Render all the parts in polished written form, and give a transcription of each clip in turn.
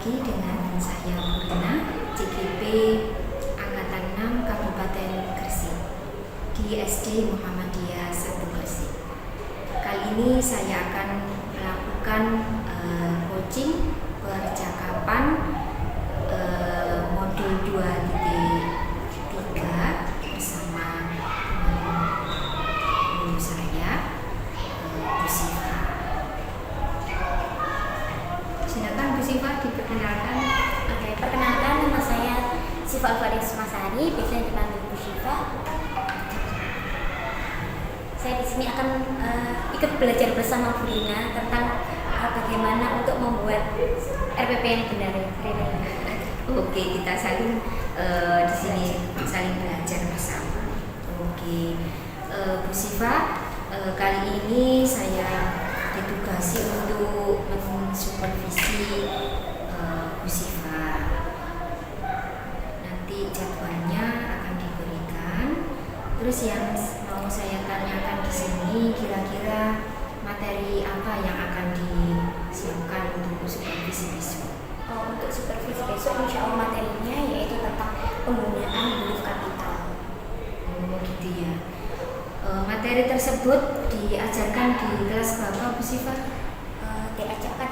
lagi dengan saya Burina, CGP Angkatan 6 Kabupaten Gresik di SD Muhammadiyah 1 Gresik. Kali ini saya akan melakukan coaching percakapan modul 2.3 bersama guru saya, Bu Siva. Silakan Bu Siva diperkenalkan. Oke, perkenalkan, nama saya Siva Alvaris Masari, biasanya dipanggil Bu Siva. Saya di sini akan ikut belajar bersama Bu Rina tentang bagaimana untuk membuat RPP yang benar. Oke, kita saling di sini saling belajar bersama. Oke, Bu Siva, kali ini saya ditugasi untuk mensupervisi Bu Siva. Nanti jadwalnya akan diberikan. Terus yang mau saya tanyakan di sini, kira-kira materi apa yang akan disiapkan untuk supervisi besok? Untuk supervisi besok, insya Allah materinya yaitu tentang penggunaan huruf kapital. Oh gitu ya. Materi tersebut diajarkan di kelas berapa Bu Siva? Diajarkan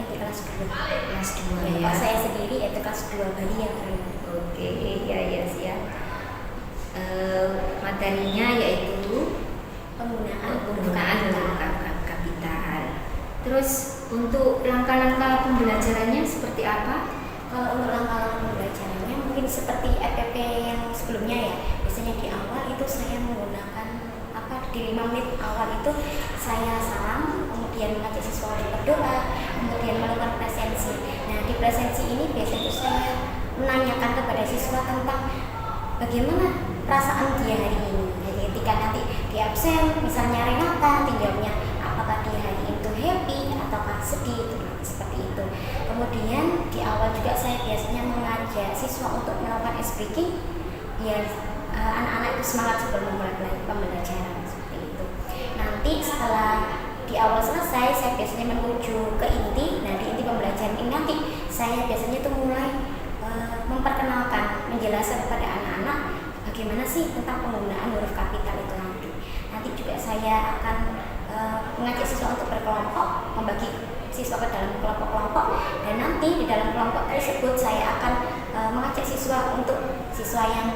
di kelas 2. Kelas 2 ya. Kalau saya sendiri yaitu kelas 2 Bali yang keren. Oke, ya siap. Materinya yaitu Penggunaan huruf kapital. Terus untuk langkah-langkah pembelajarannya seperti apa? Kalau untuk langkah-langkah pembelajarannya mungkin seperti RPP yang sebelumnya ya. Biasanya di awal itu saya menggunakan di 5 menit awal itu saya salam, kemudian mengajak siswa untuk berdoa, kemudian melakukan presensi. Nah, di presensi ini biasanya itu saya menanyakan kepada siswa tentang bagaimana perasaan dia hari ini. Jadi ketika nanti di absen, misalnya Renata, jawabnya apakah dia hari itu happy ataukah sedih, seperti itu. Kemudian di awal juga saya biasanya mengajak siswa untuk melakukan ice breaking biar anak-anak itu semangat sebelum memulai pembelajaran. Nanti setelah di awal selesai, saya biasanya menuju ke inti. Nah, di inti pembelajaran ini nanti saya biasanya itu mulai memperkenalkan, menjelaskan kepada anak-anak bagaimana sih tentang penggunaan huruf kapital itu nanti. Nanti juga saya akan mengajak siswa untuk berkelompok, membagi siswa ke dalam kelompok-kelompok, dan nanti di dalam kelompok tersebut saya akan mengajak siswa untuk siswa yang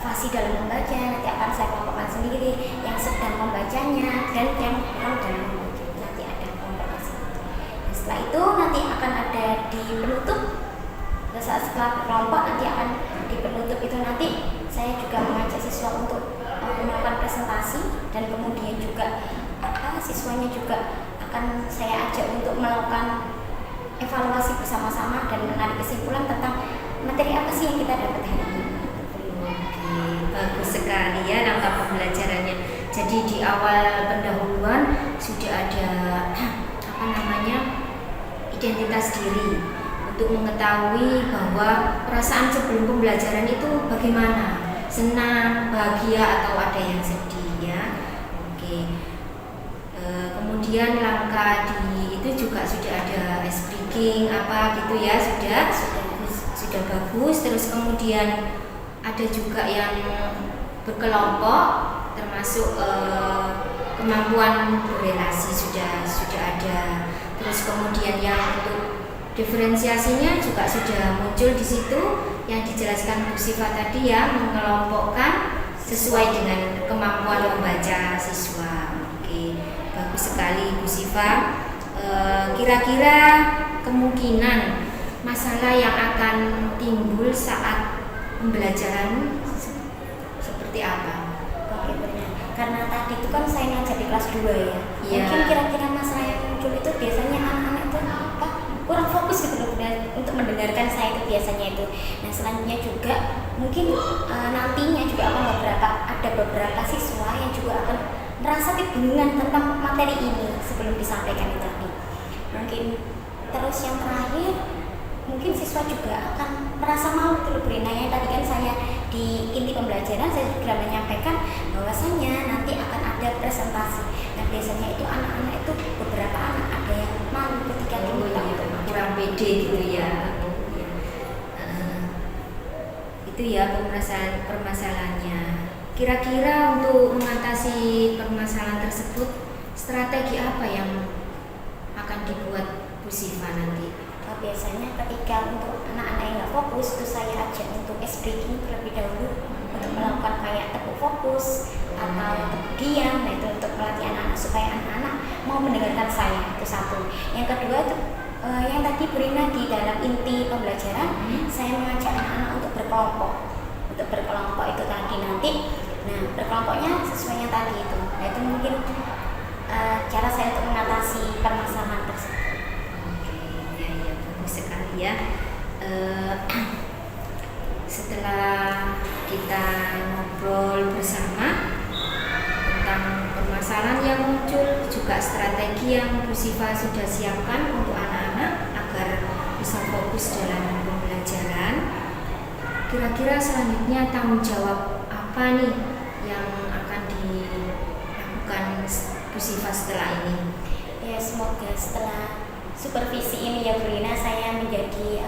fasih dalam membaca, nanti akan saya kelompokkan sendiri, yang sedang membacanya dan yang kurang dalam membaca. Nanti ada kelompoknya sendiri. Nah, setelah itu nanti akan ada di penutup. Setelah kelompok nanti akan di penutup itu nanti saya juga mengajak siswa untuk melakukan presentasi, dan kemudian juga siswanya juga akan saya ajak untuk melakukan evaluasi bersama-sama dan menarik kesimpulan tentang materi apa sih yang kita dapat hari ini. Bagus sekali ya langkah pembelajarannya. Jadi di awal pendahuluan sudah ada identitas diri untuk mengetahui bahwa perasaan sebelum pembelajaran itu bagaimana, senang, bahagia atau ada yang sedih ya. Oke. Kemudian langkah di itu juga sudah ada ice breaking apa gitu ya, sudah bagus. Terus kemudian ada juga yang berkelompok, termasuk kemampuan berrelasi sudah ada. Terus kemudian yang untuk diferensiasinya juga sudah muncul di situ yang dijelaskan Bu Siva tadi ya, mengelompokkan sesuai dengan kemampuan membaca siswa. Oke, bagus sekali Bu Siva. Kira-kira kemungkinan masalah yang akan timbul saat pembelajaran seperti apa? Oke, benar. Karena tadi itu kan saya ngajar di kelas 2 ya. Mungkin kira-kira masalah yang muncul itu biasanya anak-anak itu kurang fokus gitu loh untuk mendengarkan saya itu biasanya itu. Nah, selanjutnya juga mungkin nantinya juga akan ada beberapa siswa yang juga akan merasa kebingungan tentang materi ini sebelum disampaikan itu tadi. Mungkin terus yang terakhir mungkin siswa juga akan merasa malu gitu loh Bu Rina. Yang tadi kan saya di inti pembelajaran saya juga menyampaikan bahwasanya nanti akan ada presentasi. Nah, biasanya itu anak-anak itu beberapa anak ada yang malu ketika diminta untuk kurang pede gitu ya. ya permasalahannya. Kira-kira untuk mengatasi permasalahan tersebut, strategi apa yang akan dibuat Bu Siva nanti? Biasanya ketika untuk anak-anak yang nggak fokus itu saya ajak untuk ice breaking terlebih dahulu untuk melakukan kayak tepuk fokus atau tepuk diam. Nah itu untuk melatih anak-anak supaya anak-anak mau mendengarkan saya, itu satu. Yang kedua itu yang tadi Brina di dalam inti pembelajaran, saya mengajak anak-anak untuk berkelompok. Untuk berkelompok itu tadi nanti, nah berkelompoknya sesuai yang tadi itu. Nah itu mungkin cara saya untuk mengatasi permasalahan tersebut. Sekali ya. Setelah kita ngobrol bersama tentang permasalahan yang muncul, juga strategi yang Bu Siva sudah siapkan untuk anak-anak agar bisa fokus dalam pembelajaran, kira-kira selanjutnya tanggung jawab apa nih yang akan dilakukan Bu Siva setelah ini? Ya semoga setelah supervisi ini ya Brina, saya menjadi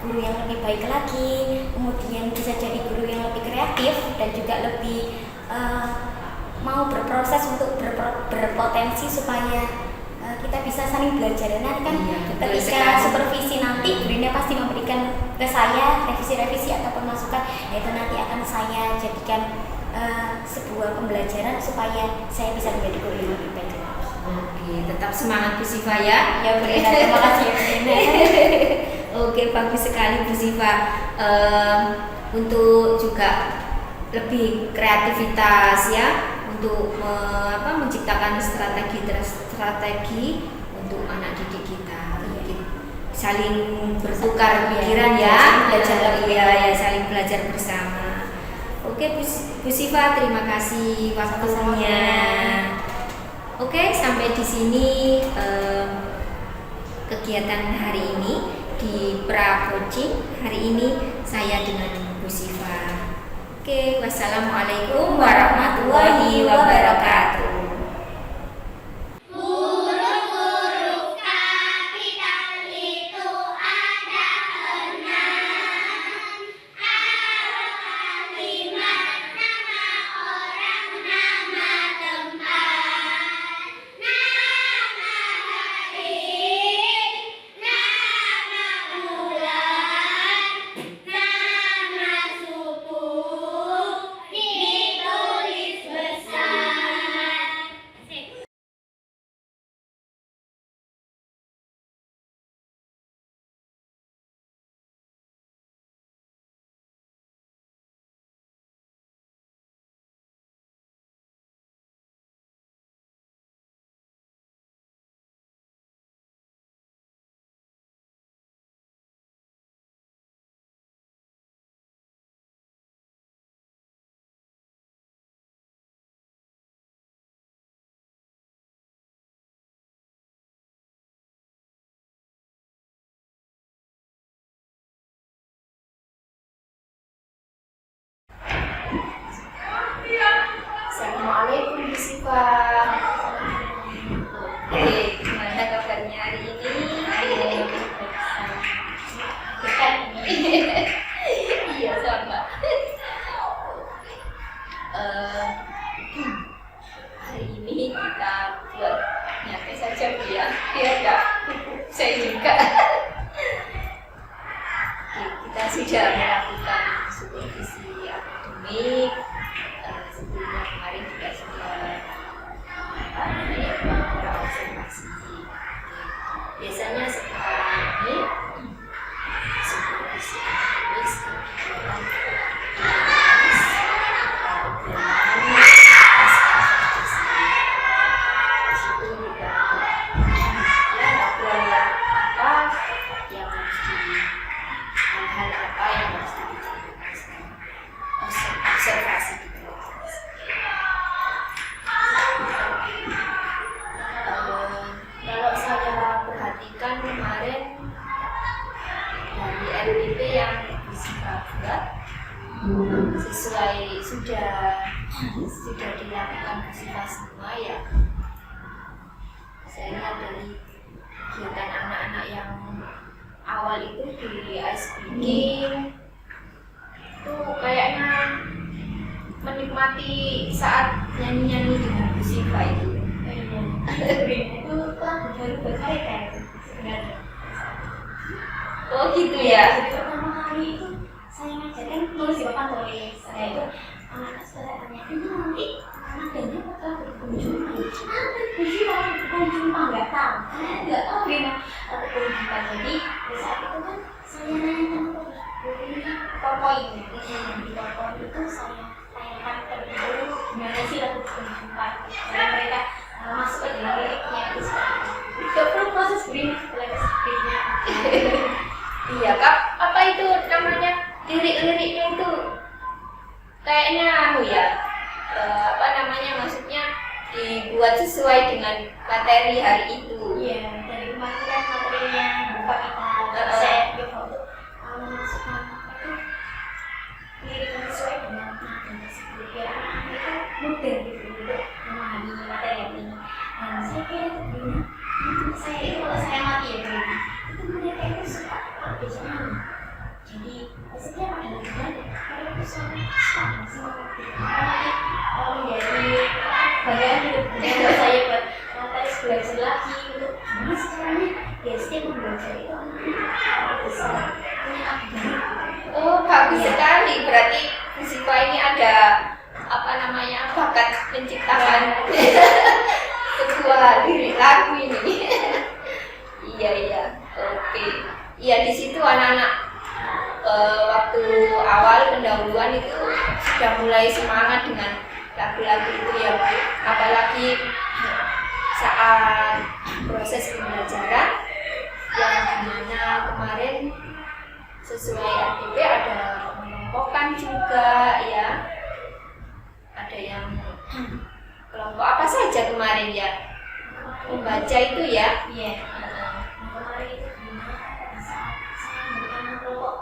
guru yang lebih baik lagi, kemudian bisa jadi guru yang lebih kreatif dan juga lebih mau berproses untuk berpotensi supaya kita bisa saling belajar. Nanti kan ketika supervisi nanti Brina pasti memberikan ke saya revisi-revisi ataupun masukan, yaitu nanti akan saya jadikan sebuah pembelajaran supaya saya bisa menjadi guru yang lebih baik. Oke, tetap semangat Bu Siva ya. Ya Brina, terima kasih Brina. Oke, bagus sekali Bu Siva. Untuk juga lebih kreativitas ya, untuk menciptakan strategi untuk anak didik kita. Saling bertukar pikiran ya, saling belajar bersama. Oke Bu Siva, terima kasih waktunya. Oke, sampai di sini kegiatan hari ini di Pra Coaching. Hari ini saya dengan Bu Siva. Oke, wassalamualaikum warahmatullahi wabarakatuh. Assalamualaikum Bu Siva. Oke, gimana kabarnya hari ini? Iya sama. Hari ini kita buat nyantai saja Bu ya, biar gak saya juga. Kita sudah melakukan supervisi akademik. Sebelumnya kemarin juga sudah observasi. Biasanya setelah ini supervisi akademik kegiatan observasi gitu. Kalau saya perhatikan kemarin dari RPP yang bisa buat sesuai sudah dilakukan bersifat semua ya. Saya lihat dari kegiatan anak-anak yang awal itu di ice breaking, itu kayaknya menikmati saat nyanyi-nyanyi dengan Bu Siva itu. Itu lagu baru buat mereka itu sebenarnya. Oh gitu ya. Jadi pertama kali itu saya ngajarkan tulis di papan tulis. Saya itu anak-anak saya tanya, ini nanti nadanya bakal berkunjung ada kunci orang berkunjung nggak tahu, nggak tahu gimana berkunjung. Jadi di saat itu kan saya nanya ini PowerPoint, di PowerPoint itu saya tanyakan terlebih dahulu gimana sih lagu berkunjung. Jadi mereka masuk ke dalam liriknya itu seperti itu. Tidak perlu proses briefing setelah skripnya. Iya kak, apa itu namanya lirik-liriknya itu kayaknya apa namanya maksudnya dibuat sesuai dengan materi hari itu. Iya, dari kemarin kan materinya buka kita set gitu untuk memasukkan itu lirik yang sesuai dengan nada tersebut biar anak-anak itu mudah gitu untuk memahami materi yang ini. Dan saya kira itu gimana? Saya itu kalau saya mati ya gimana? Itu mereka itu suka bacaan. Jadi setiap ada lagu mereka itu suka semangat gitu. Menjadi bagian hidup saya buat materi belajar lagi untuk gimana sih caranya ya setiap belajar itu anak besar punya aktivitas. Oh bagus sekali, berarti Bu Siva ini ada apa namanya bakat menciptakan sebuah lirik lagu ini. Iya, oke. Iya di situ anak-anak waktu awal pendahuluan itu sudah mulai semangat dengan lagu-lagu itu ya, apalagi saat proses pembelajaran yang dimana kemarin sesuai RTP ada mengelompokkan juga ya, ada yang kelompok apa saja kemarin ya, membaca itu ya. Iya. Kemarin itu gimana pada saat saya memberikan kelompok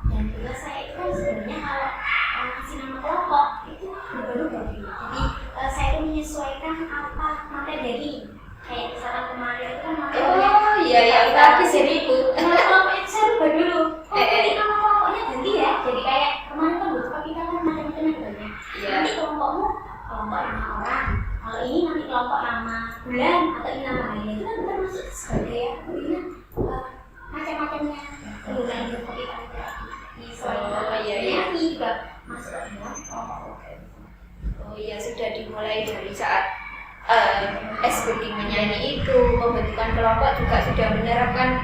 dan juga saya itu kan sebenarnya kalau ngasih nama kelompok itu berubah-ubah gitu. Jadi saya itu menyesuaikan apa materi dari kayak misalkan kemarin itu kan materinya. Oh iya bagus jadi Bu. Nama kelompok itu saya rubah dulu. Jadi nama kelompoknya ganti ya. Jadi kayak kemarin kan butuh kita kan macam-macam banyak. Iya. Nanti kelompokmu kelompok nama orang. Kalau ini nanti kelompok nama bulan atau ini nama hari itu kan termasuk sebagai ya ini macam-macamnya bulan itu kita Iya. Ini juga masuk ke dalam kelompok. Oh iya sudah dimulai dari saat SBD menyanyi itu, pembentukan kelompok juga sudah menerapkan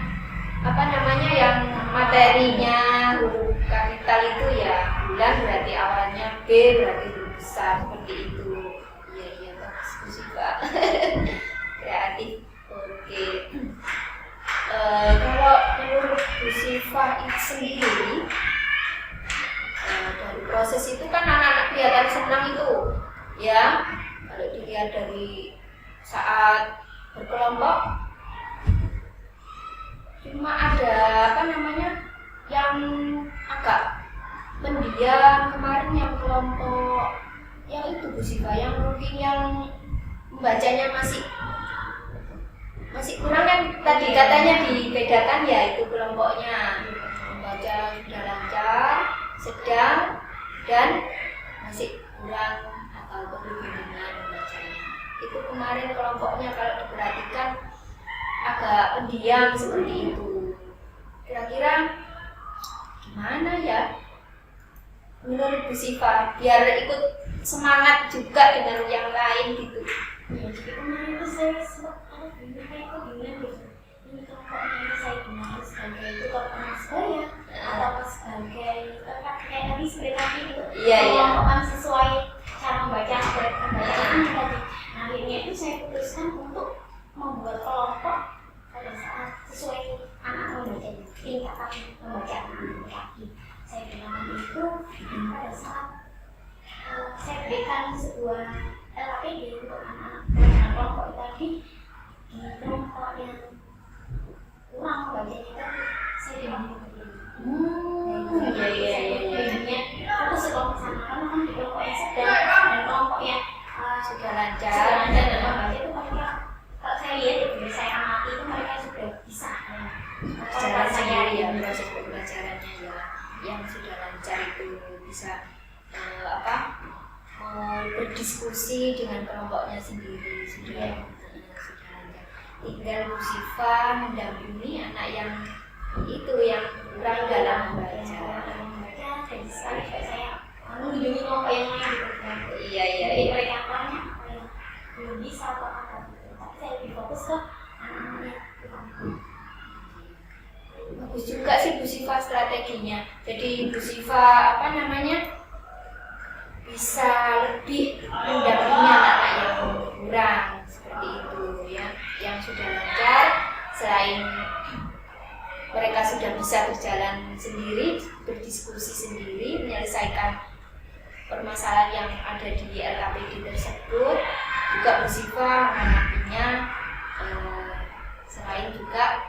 apa namanya yang materinya huruf kapital itu ya, bulan berarti awalnya B berarti huruf besar seperti itu. Iya bagus Bu Siva. Kreatif. Oke. Kalau menurut Bu Siva itu sendiri dari proses itu kan anak-anak kelihatan senang itu ya, kalau dilihat dari saat berkelompok cuma ada apa namanya yang agak pendiam kemarin yang kelompok yang itu Bu Siva, yang mungkin yang membacanya masih kurang kan tadi katanya dibedakan ya, itu kelompoknya membaca sudah lancar, sedang, dan masih kurang atau perlu bimbingan membacanya. Itu kemarin kelompoknya kalau diperhatikan agak pendiam seperti itu. Kira-kira gimana ya menurut Bu Siva biar ikut semangat juga dengan yang lain gitu? Ya, jadi kemarin itu saya sempat bingung gitu. Ini kelompoknya ini saya gunakan sebagai itu masker ya, atau sebagai kayak tadi seperti tadi gitu. Kelompokkan sesuai cara membaca bacaan tadi. Nah akhirnya itu saya putuskan untuk membuat kelompok pada saat sesuai anak membacanya, tingkatan membaca anak laki. Saya gunakan itu pada saat saya berikan sebuah LAPD untuk anak-anak dan kelompok tadi di kelompok yang kurang membacanya tadi saya gunakan Iya. Fokus ke kelompok sana karena kan di kelompok yang sedang dan kelompok yang sudah lancar dan membaca itu mereka kalau saya lihat ya saya amati itu mereka sudah bisa jalan sendiri ya, proses pembelajarannya ya yang sudah lancar itu. berdiskusi dengan kelompoknya sendiri sudah lancar. Tinggal Bu Siva mendampingi anak yang itu yang kurang dalam membaca. Jadi sekali saya mengunjungi kelompok yang lain gitu. Jadi mereka apanya belum bisa atau apa gitu. Tapi saya lebih fokus ke anak-anaknya. Bagus juga sih Bu Siva strateginya. Jadi Bu Siva bisa lebih mendampingi anak-anak yang kurang seperti itu ya, yang sudah lancar. Selain mereka sudah bisa berjalan sendiri, berdiskusi sendiri, menyelesaikan permasalahan yang ada di LKPD tersebut, juga Bu Siva mendampinginya, selain juga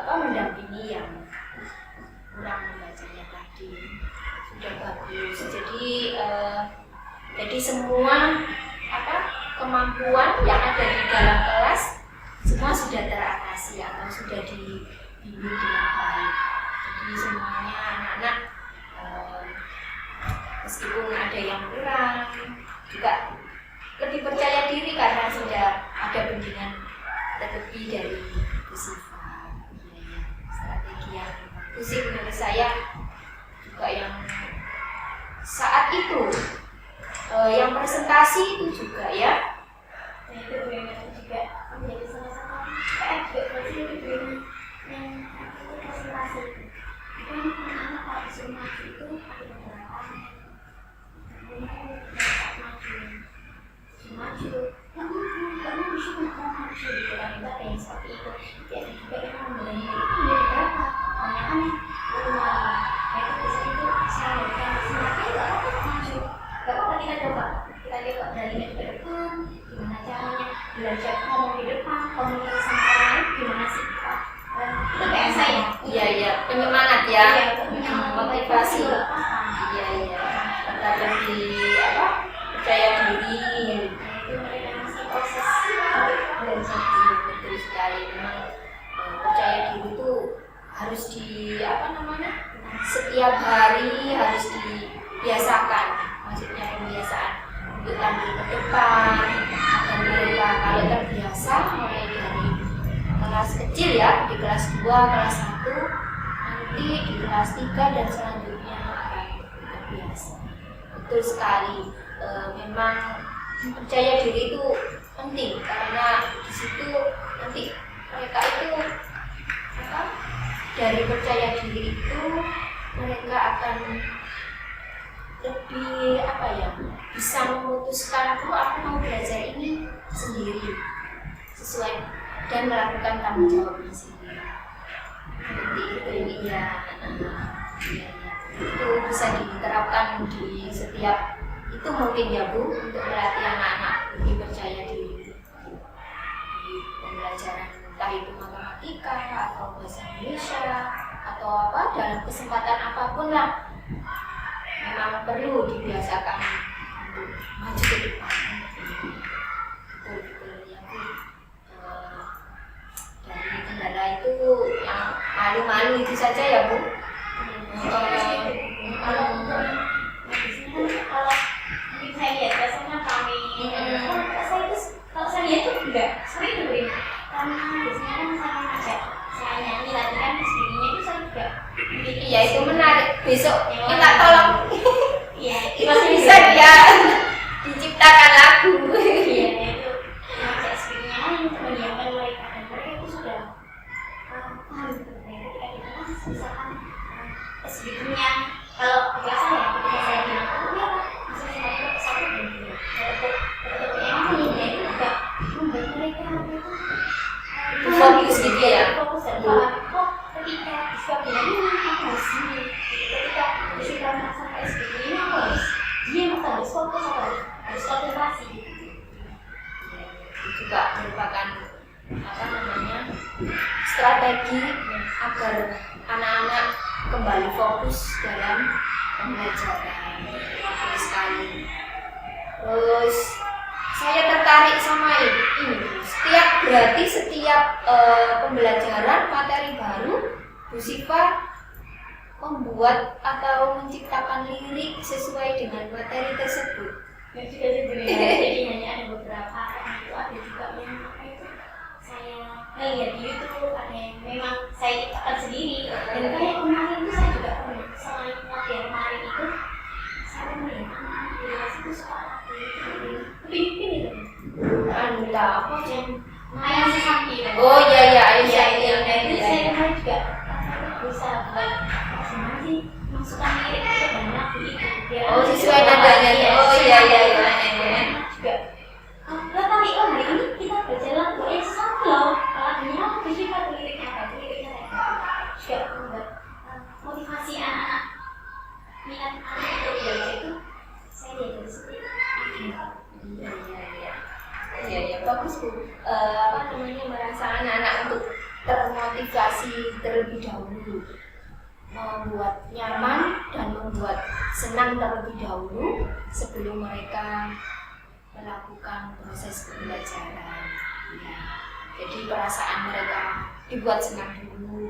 mendampingi yang kurang membacanya tadi. Sudah bagus. Jadi semua kemampuan yang ada di dalam kelas semua sudah teratasi atau sudah dibimbing dengan baik. Jadi semuanya anak-anak meskipun ada yang kurang juga lebih percaya diri karena sudah ada bimbingan terlebih dari Bu Siva. Strategi yang bagus sih menurut saya juga yang saat itu yang presentasi itu juga ya. Nah itu juga menjadi salah satu juga yang presentasi. Itu anak-anak kalau disuruh maju itu ada beberapa maju kamu bisa maju gitu kan, kita pengen seperti itu. Jadi juga yang memberani itu menjadi berapa banyak kan belum lagi. Nah itu biasanya itu saya berikan semangatnya nggak apa-apa maju, nggak apa-apa kita coba dari ke depan gimana caranya belajar ngomong di depan, komunikasi sama orang lain gimana sih kita itu kayak saya penyemangat ya, motivasi tetap lebih percaya diri. itu mereka masih proses Betul sekali. Memang percaya diri itu harus setiap hari harus dibiasakan, maksudnya pembiasaan untuk tampil ke depan agar mereka kalau terbiasa mulai dari kelas kecil ya, di kelas 2, kelas 1, nanti di kelas 3 dan selanjutnya akan terbiasa. Betul sekali. Memang percaya diri itu penting karena di situ nanti mereka itu dari percaya diri itu mereka akan lebih bisa memutuskan aku mau belajar ini sendiri sesuai dan melakukan tanggung jawabnya sendiri. Seperti itu ya. Itu bisa diterapkan di setiap itu mungkin ya Bu, untuk melatih anak-anak lebih percaya diri di pembelajaran, entah itu matematika atau bahasa Indonesia atau dalam kesempatan apapun lah, memang perlu dibiasakan untuk maju ke depan. Betul ya Bu. Dari kendala itu yang malu-malu itu saja ya Bu. Kalau mungkin saya lihat biasanya kami kalau saya lihat itu enggak sering dengerin karena biasanya kan saya nyanyi latihan sendirinya itu saya juga Iya itu menarik. Besok kita tolong masih bisa dia diciptakan lagu. Iya itu ngajak sendirinya untuk mendiamkan mereka dan mereka itu sudah paham gitu. Ketika kita kan misalkan sebetulnya kalau di kelas saya ketika saya bilang masih satu dan dua yang ini itu juga membuat mereka itu Fokus gitu ya. fokus dan paham ketika siswa bilang ini aku harus ini, ketika siswa sampai seperti ini aku harus diam atau harus fokus atau harus konsentrasi Itu juga merupakan strategi agar anak-anak kembali fokus dalam pembelajaran. Betul sekali. Terus saya tertarik sama ini. Berarti setiap pembelajaran materi baru, Bu Siva membuat atau menciptakan lirik sesuai dengan materi tersebut. nggak juga sih sebenarnya. Jadi hanya ada beberapa, itu ada juga yang apa itu saya lihat di YouTube, ada yang memang saya ciptakan sendiri. Dan kayak kemarin itu saya juga pernah, selain latihan kemarin itu saya melihat anak-anak di kelas itu suka latihan pin itu apa yang ayam sesaki. oh iya Dan itu saya kemarin juga bisa buat gimana sih masukkan lirik itu dalam lagu itu biar sesuai nadanya oh iya juga lah tadi hari ini kita belajar lagu sama loh lagunya aku bisa liriknya apa liriknya juga membuat motivasi anak-anak minat anak itu belajar itu saya lihat dari situ. Iya bagus Bu. Apa namanya merasa anak-anak untuk termotivasi terlebih dahulu, membuat nyaman dan membuat senang terlebih dahulu sebelum mereka melakukan proses pembelajaran. Ya. Jadi perasaan mereka dibuat senang dulu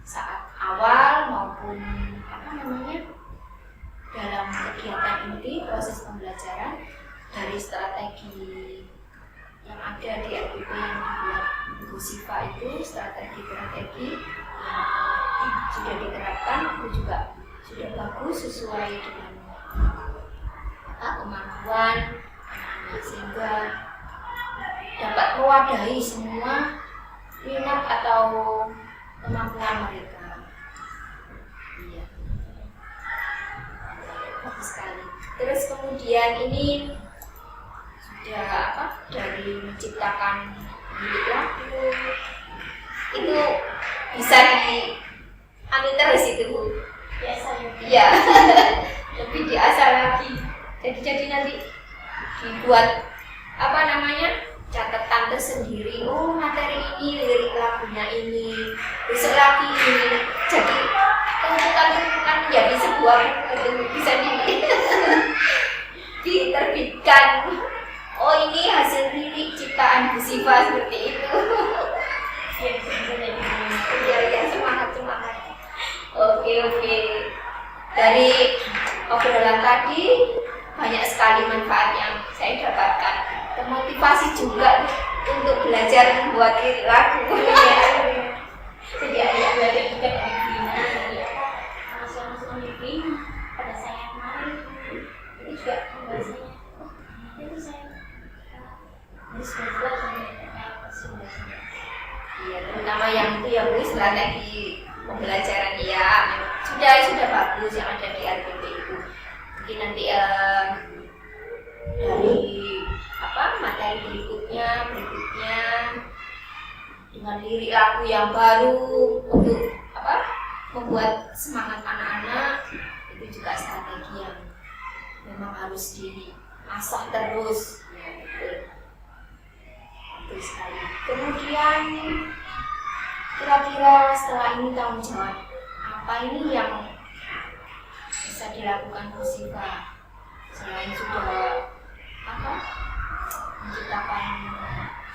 saat awal maupun apa namanya dalam kegiatan inti proses pembelajaran dari strategi yang ada di RPP yang dibuat Bu Siva itu strategi yang sudah diterapkan itu juga sudah bagus sesuai dengan kemampuan anak-anak sehingga dapat mewadahi semua minat atau kemampuan mereka. Iya. Bagus sekali. Terus kemudian ini sudah dari menciptakan lirik lagu itu bisa diambil terus itu Bu. Biasa ya. Iya. Lebih diasah lagi. Jadi nanti dibuat apa namanya catatan tersendiri. Oh materi ini lirik lagunya ini besok lagi ini. Jadi tumpukan menjadi sebuah itu bisa diterbitkan. Oh ini hasil lirik ciptaan Bu Siva seperti itu. Iya semangat. Oke. Dari obrolan tadi banyak sekali manfaat yang saya dapatkan. Termotivasi juga untuk belajar membuat lirik lagu. Jadi ada belajar juga dari Bina, dari masukan Bina pada saya kemarin itu juga membahasanya. Itu saya harus belajar Iya, terutama yang itu ya Bu, strategi pembelajaran ya sudah bagus yang ada di RPP itu. Mungkin nanti dari materi berikutnya dengan lirik lagu yang baru untuk membuat semangat anak-anak itu juga strategi yang memang harus diasah terus. Ya, betul sekali. Kemudian kira-kira setelah ini tanggung jawab apa ini yang bisa dilakukan Bu Siva selain sudah menciptakan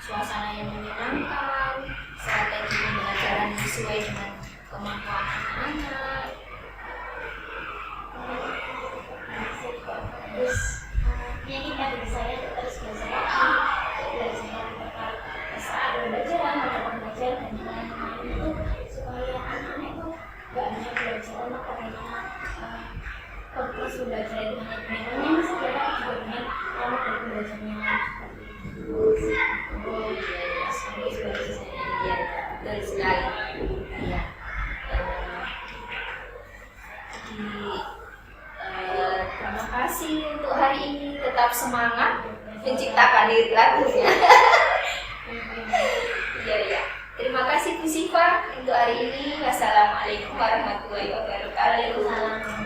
suasana yang menyenangkan, strategi pembelajaran sesuai dengan kemampuan anak-anak. Terus meyakinkan diri saya terus belajar saat pembelajaran dan lain-lain itu supaya anak-anak itu gak hanya belajar makanya fokus belajar itu hanya dengan saja juga dengan orang dari belajarnya Betul sekali. Iya. Terima kasih untuk hari ini, tetap semangat menciptakan lirik lagunya. Iya. Terima kasih Bu Siva untuk hari ini. Wassalamualaikum warahmatullahi wabarakatuh. Waalaikumsalam.